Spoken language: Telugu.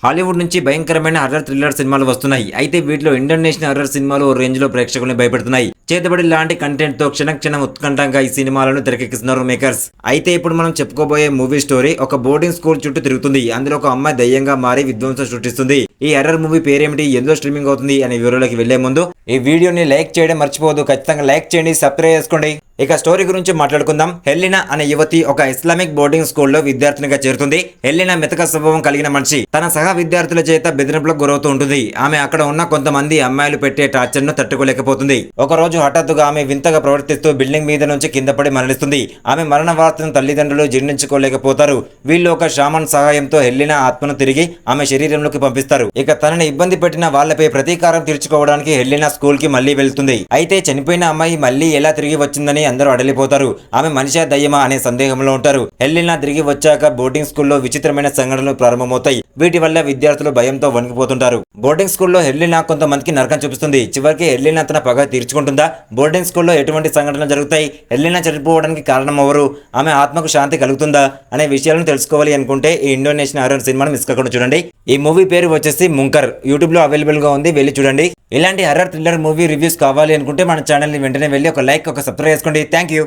హాలీవుడ్ నుంచి భయంకరమైన హర్రర్ థ్రిల్లర్ సినిమాలు వస్తున్నాయి. అయితే వీటిలో ఇంటర్నేషనల్ హర్రర్ సినిమాలు ఓ రేంజ్ లో ప్రేక్షకుల్ని భయపెడుతున్నాయి. చేతబడి లాంటి కంటెంట్ తో క్షణం ఉత్కంఠంగా ఈ సినిమాలను తెరకెక్కిస్తున్నారు మేకర్స్. అయితే ఇప్పుడు మనం చెప్పుకోబోయే మూవీ స్టోరీ ఒక బోర్డింగ్ స్కూల్ చుట్టూ తిరుగుతుంది. అందులో ఒక అమ్మాయి దయ్యంగా మారి విధ్వంసం సృష్టిస్తుంది. ఈ హర్రర్ మూవీ పేరేమిటి, ఎందులో స్ట్రీమింగ్ అవుతుంది అనే వివరాలకి వెళ్లే ముందు ఈ వీడియోని లైక్ చేయడం మర్చిపోవద్దు. ఖచ్చితంగా లైక్ చేయండి, సబ్స్క్రైబ్ చేసుకోండి. ఇక స్టోరీ గురించి మాట్లాడుకుందాం. హెలినా అనే యువతి ఒక ఇస్లామిక్ బోర్డింగ్ స్కూల్లో విద్యార్థినిగా చేరుతుంది. హెలినా మెతక స్వభావం కలిగిన మనిషి. తన సహ విద్యార్థుల చేత బెదిరింపులకు గురవుతూ ఉంటుంది. ఆమె అక్కడ ఉన్న కొంతమంది అమ్మాయిలు పెట్టే టార్చర్ ను తట్టుకోలేకపోతుంది. ఒక రోజు హఠాత్తుగా ఆమె వింతగా ప్రవర్తిస్తూ బిల్డింగ్ మీద నుంచి కింద పడి మరణిస్తుంది. ఆమె మరణ వార్తను తల్లిదండ్రులు జీర్ణించుకోలేకపోతారు. వీళ్ళు ఒక షామన్ సహాయంతో హెలినా ఆత్మను తిరిగి ఆమె శరీరంలోకి పంపిస్తారు. ఇక తనని ఇబ్బంది పెట్టిన వాళ్లపై ప్రతీకారం తీర్చుకోవడానికి హెలినా స్కూల్ కి మళ్లీ వెళ్తుంది. అయితే చనిపోయిన అమ్మాయి మళ్లీ ఎలా తిరిగి వచ్చిందని అందరూ అడలిపోతారు. ఆమె మనిషా దయ్యమా అనే సందేహంలో ఉంటారు. హెలినా తిరిగి వచ్చాక బోర్డింగ్ స్కూల్లో విచిత్రమైన సంఘటనలు ప్రారంభమవుతాయి. వీటి వల్ల విద్యార్థులు భయంతో వణికిపోతుంటారు. బోర్డింగ్ స్కూల్లో హెలినా కొంతమందికి నరకం చూపిస్తుంది. చివరికి హెలినా తన పగ తీర్చుకుంటుందా? బోర్డింగ్ స్కూల్లో ఎటువంటి సంఘటనలు జరుగుతాయి? హెలినా చనిపోవడానికి కారణం ఎవరు? ఆమె ఆత్మకు శాంతి కలుగుతుందా అనే విషయాలను తెలుసుకోవాలి అనుకుంటే ఈ ఇండోనేషియన్ హారర్ సినిమాను మిస్ కాకుండా చూడండి. ఈ మూవీ పేరు వచ్చేసి ముంకర్. యూట్యూబ్ లో అవైలబుల్ గా ఉంది, వెళ్ళి చూడండి. ఇలాంటి హర్రర్ థ్రిల్లర్ మూవీ రివ్యూస్ కావాలి అనుకుంటే మన ఛానల్ ని వెంటనే వెళ్ళి ఒక లైక్, ఒక సబ్స్క్రైబ్ చేసుకోండి. Thank you.